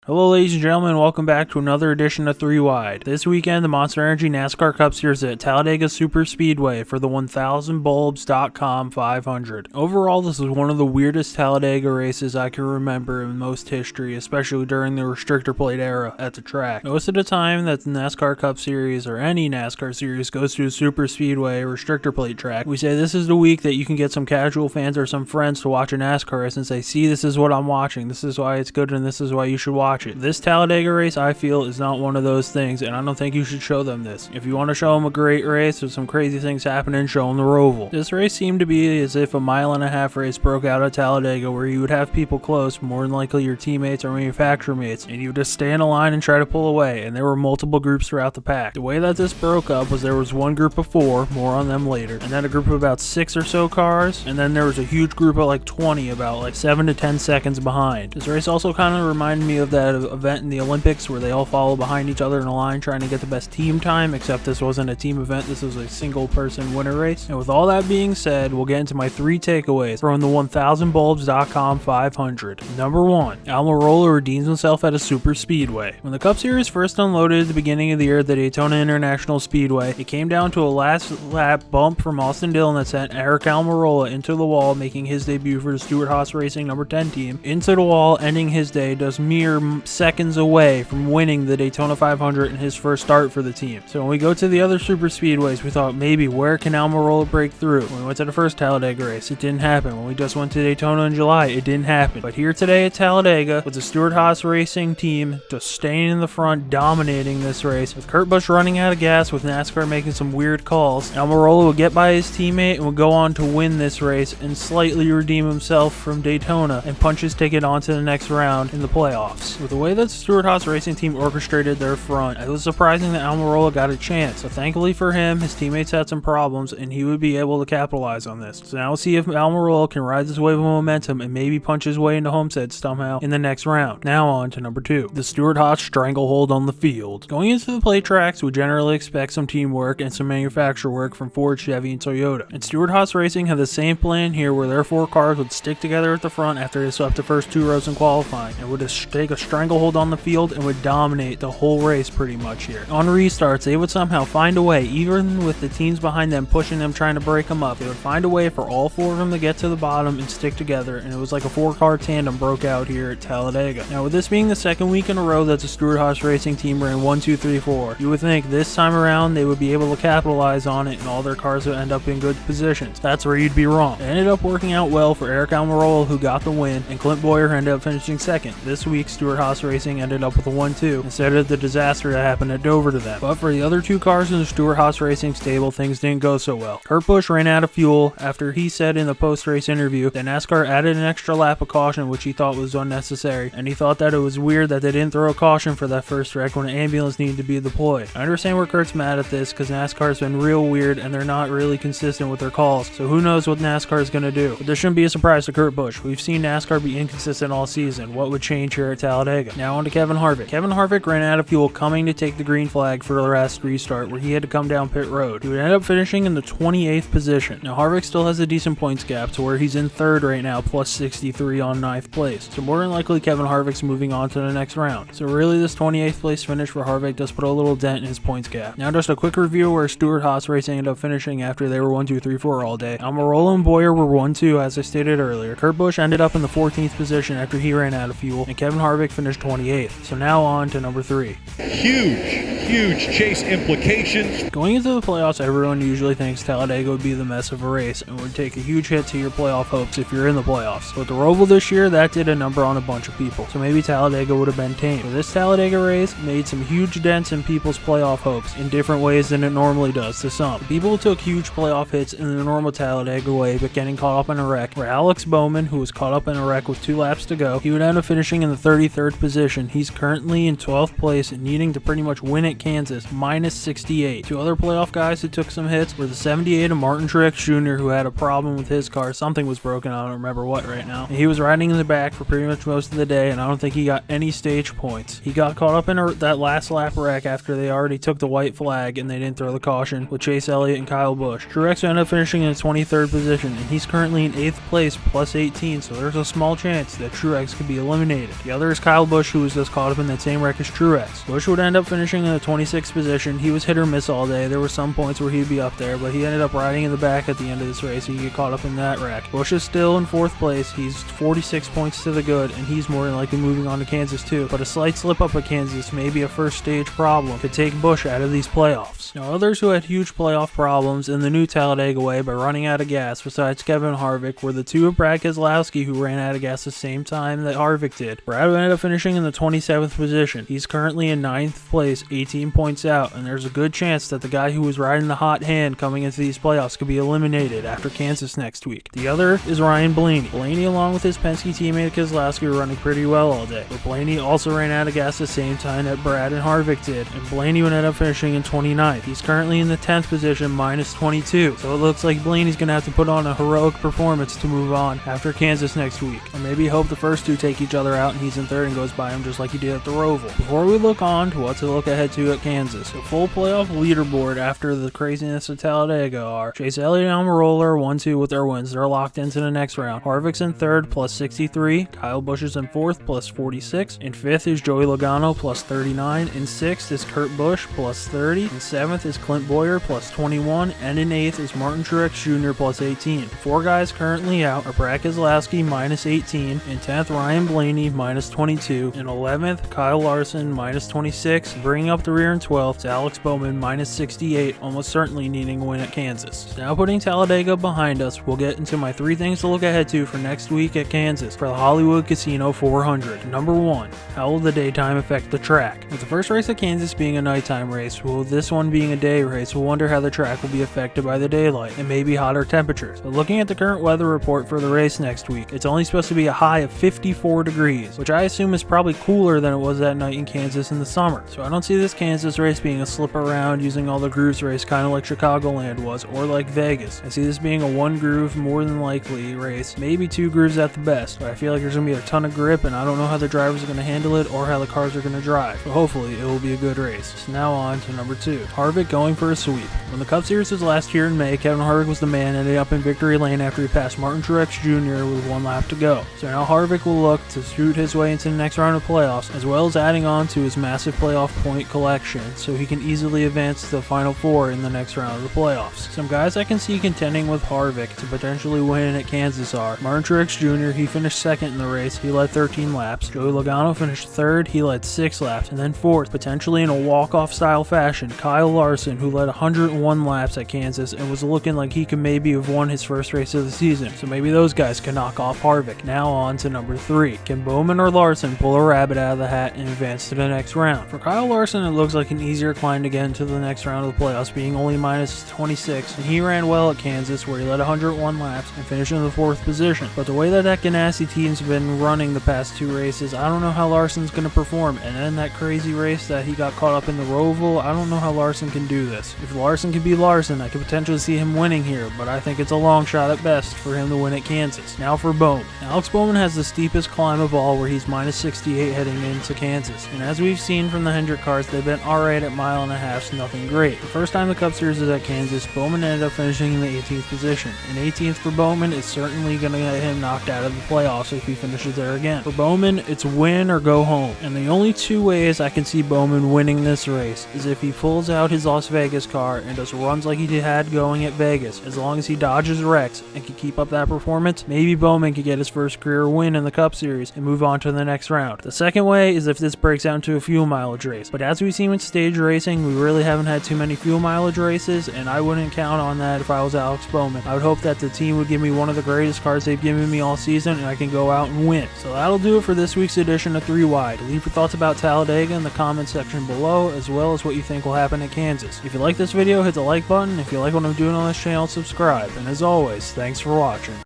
Hello ladies and gentlemen, welcome back to another edition of 3 Wide. This weekend, the Monster Energy NASCAR Cup Series at Talladega Super Speedway for the 1000bulbs.com 500. Overall, this was one of the weirdest Talladega races I can remember in most history, especially during the restrictor plate era at the track. Most of the time that the NASCAR Cup Series or any NASCAR series goes to a super speedway restrictor plate track, we say this is the week that you can get some casual fans or some friends to watch a NASCAR race and say, see, this is what I'm watching, this is why it's good, and this is why you should watch it. This Talladega race, I feel, is not one of those things, and I don't think you should show them this. If you want to show them a great race with some crazy things happening, show them the Roval. This race seemed to be as if a 1.5-mile race broke out at Talladega, where you would have people close, more than likely your teammates or manufacturer mates, and you would just stay in a line and try to pull away, and there were multiple groups throughout the pack. The way that this broke up was there was one group of 4, more on them later, and then a group of about 6 or so cars, and then there was a huge group of like 20, about like 7 to 10 seconds behind. This race also kind of reminded me of that event in the Olympics where they all follow behind each other in a line trying to get the best team time, except this wasn't a team event, this was a single person winner race. And with all that being said, we'll get into my 3 takeaways from the 1000bulbs.com 500. Number 1, Almirola redeems himself at a super speedway. When the Cup Series first unloaded at the beginning of the year at the Daytona International Speedway, it came down to a last lap bump from Austin Dillon that sent Eric Almirola into the wall, making his debut for the Stewart Haas Racing number 10 team into the wall, ending his day just mere seconds away from winning the Daytona 500 in his first start for the team. So when we go to the other super speedways, we thought maybe where can Almirola break through? When we went to the first Talladega race, it didn't happen. When we just went to Daytona in July, it didn't happen. But here today at Talladega, with the Stewart Haas Racing team just staying in the front, dominating this race, with Kurt Busch running out of gas, with NASCAR making some weird calls, Almirola would get by his teammate and would go on to win this race and slightly redeem himself from Daytona and punch his ticket onto the next round in the playoffs. With the way that the Stewart Haas Racing team orchestrated their front, it was surprising that Almirola got a chance. So thankfully for him, his teammates had some problems and he would be able to capitalize on this. So now we'll see if Almirola can ride this wave of momentum and maybe punch his way into Homestead somehow in the next round. Now on to number 2, the Stewart Haas stranglehold on the field. Going into the plate tracks, we generally expect some teamwork and some manufacturer work from Ford, Chevy, and Toyota. And Stewart Haas Racing had the same plan here, where their 4 cars would stick together at the front after they swept the first 2 rows in qualifying and would just take a stranglehold on the field and would dominate the whole race pretty much here. On restarts, they would somehow find a way, even with the teams behind them pushing them, trying to break them up, they would find a way for all 4 of them to get to the bottom and stick together, and it was like a 4-car tandem broke out here at Talladega. Now with this being the second week in a row that the Stewart Haas Racing team ran 1, 2, 3, 4, you would think this time around they would be able to capitalize on it and all their cars would end up in good positions. That's where you'd be wrong. It ended up working out well for Eric Almirola, who got the win, and Clint Bowyer ended up finishing second. This week Stewart Haas Racing ended up with a 1-2 instead of the disaster that happened at Dover to them. But for the other 2 cars in the Stewart Haas Racing stable, things didn't go so well. Kurt Busch ran out of fuel after he said in the post-race interview that NASCAR added an extra lap of caution, which he thought was unnecessary, and he thought that it was weird that they didn't throw a caution for that first wreck when an ambulance needed to be deployed. I understand where Kurt's mad at this because NASCAR's been real weird and they're not really consistent with their calls, so who knows what NASCAR is going to do. But this shouldn't be a surprise to Kurt Busch. We've seen NASCAR be inconsistent all season. What would change here at Talladega? Now on to Kevin Harvick. Kevin Harvick ran out of fuel coming to take the green flag for the last restart, where he had to come down pit road. He would end up finishing in the 28th position. Now Harvick still has a decent points gap to where he's in 3rd right now, plus 63 on 9th place. So more than likely Kevin Harvick's moving on to the next round. So really this 28th place finish for Harvick does put a little dent in his points gap. Now just a quick review where Stewart Haas Racing ended up finishing after they were 1, 2, 3, 4 all day. Almirola and Bowyer were 1, 2 as I stated earlier. Kurt Busch ended up in the 14th position after he ran out of fuel, and Kevin Harvick finished 28th. So now on to number 3. Huge chase implications. Going into the playoffs, everyone usually thinks Talladega would be the mess of a race and would take a huge hit to your playoff hopes if you're in the playoffs. But the Roval this year, that did a number on a bunch of people, so maybe Talladega would have been tame. But this Talladega race made some huge dents in people's playoff hopes in different ways than it normally does to some. People took huge playoff hits in the normal Talladega way, but getting caught up in a wreck, where Alex Bowman, who was caught up in a wreck with 2 laps to go, he would end up finishing in the 33rd position. He's currently in 12th place and needing to pretty much win it at Kansas, minus 68. Two other playoff guys who took some hits were the 78 of Martin Truex Jr., who had a problem with his car. Something was broken, I don't remember what right now. And he was riding in the back for pretty much most of the day, and I don't think he got any stage points. He got caught up in that last lap wreck after they already took the white flag and they didn't throw the caution with Chase Elliott and Kyle Busch. Truex ended up finishing in the 23rd position, and he's currently in 8th place plus 18, so there's a small chance that Truex could be eliminated. The other is Kyle Busch, who was just caught up in that same wreck as Truex. Busch would end up finishing in the 26th position. He was hit or miss all day. There were some points where he'd be up there, but he ended up riding in the back at the end of this race. He get caught up in that wreck. Busch is still in 4th place. He's 46 points to the good, and he's more than likely moving on to Kansas too. But a slight slip up at Kansas, maybe a first stage problem, could take Busch out of these playoffs. Now, others who had huge playoff problems in the new Talladega way by running out of gas, besides Kevin Harvick, were the two of Brad Keselowski, who ran out of gas the same time that Harvick did. Brad ended up finishing in the 27th position. He's currently in 9th place, 18 points out, and there's a good chance that the guy who was riding the hot hand coming into these playoffs could be eliminated after Kansas next week. The other is Ryan Blaney. Blaney, along with his Penske teammate Keselowski, were running pretty well all day, but Blaney also ran out of gas the same time that Brad and Harvick did, and Blaney would end up finishing in 29th. He's currently in the 10th position, minus 22, so it looks like Blaney's going to have to put on a heroic performance to move on after Kansas next week, or maybe hope the first two take each other out and he's in 3rd and goes by him just like he did at the Roval. Before we look on to what to look ahead to at Kansas, the full playoff leaderboard after the craziness of Talladega are Chase Elliott and Almirola are 1-2 with their wins. They're locked into the next round. Harvick's in 3rd plus 63, Kyle Busch is in 4th plus 46, in 5th is Joey Logano plus 39, in 6th is Kurt Busch plus 30, in 7th is Clint Bowyer plus 21, and in 8th is Martin Truex Jr. plus 18. Four guys currently out are Brad Keselowski minus 18, in 10th Ryan Blaney minus 22, in 11th Kyle Larson minus 26, bringing up the rear in 12th to Alex Bowman minus 68, almost certainly needing a win at Kansas. So now putting Talladega behind us, we'll get into my 3 things to look ahead to for next week at Kansas for the Hollywood Casino 400. Number 1, how will the daytime affect the track? With the first race at Kansas being a nighttime race, with this one being a day race, we'll wonder how the track will be affected by the daylight and maybe hotter temperatures. But looking at the current weather report for the race next week, it's only supposed to be a high of 54 degrees, which I assume is probably cooler than it was that night in Kansas in the summer. So I don't see this Kansas race being a slip around using all the grooves race, kind of like Chicagoland was, or like Vegas. I see this being a 1 groove more than likely race, maybe 2 grooves at the best, but I feel like there's going to be a ton of grip, and I don't know how the drivers are going to handle it or how the cars are going to drive. But hopefully it will be a good race. So now on to number 2, Harvick going for a sweep. When the Cup Series was last year in May, Kevin Harvick was the man, ending up in victory lane after he passed Martin Truex Jr. with 1 lap to go. So now Harvick will look to shoot his way into the next round of playoffs, as well as adding on to his massive playoff point collection, so he can easily advance to the Final 4 in the next round of the playoffs. Some guys I can see contending with Harvick to potentially win at Kansas are Martin Truex Jr., he finished 2nd in the race, he led 13 laps. Joey Logano finished 3rd, he led 6 laps. And then 4th, potentially in a walk-off style fashion, Kyle Larson, who led 101 laps at Kansas and was looking like he could maybe have won his first race of the season. So maybe those guys can knock off Harvick. Now on to number 3. Can Bowman or Larson pull a rabbit out of the hat and advance to the next round? For Kyle Larson, it looks like an easier climb to get into the next round of the playoffs, being only minus 26, and he ran well at Kansas, where he led 101 laps and finished in the 4th position. But the way that Ganassi team's been running the past 2 races, I don't know how Larson's going to perform. And then that crazy race that he got caught up in the Roval, I don't know how Larson can do this. If Larson can be Larson, I could potentially see him winning here, but I think it's a long shot at best for him to win at Kansas. Now for Bowman. Alex Bowman has the steepest climb of all, where he's minus 68 heading into Kansas. And as we've seen from the Hendrick cars, they've been alright at 1.5 miles, so nothing great. The first time the Cup Series is at Kansas, Bowman ended up finishing in the 18th position. And 18th for Bowman is certainly going to get him knocked out of the playoffs if he finishes there again. For Bowman, it's win or go home. And the only 2 ways I can see Bowman winning this race is if he pulls out his Las Vegas car and just runs like he had going at Vegas. As long as he dodges wrecks and can keep up that performance, maybe Bowman could get his first career win in the Cup Series and move on to the next round. The second way is if this breaks out into a fuel mileage race. But as we've seen with stage racing, we really haven't had too many fuel mileage races, and I wouldn't count on that if I was Alex Bowman. I would hope that the team would give me one of the greatest cars they've given me all season, and I can go out and win. So that'll do it for this week's edition of 3 Wide. Leave your thoughts about Talladega in the comment section below, as well as what you think will happen at Kansas. If you like this video, hit the like button. If you like what I'm doing on this channel, subscribe. And as always, thanks for watching.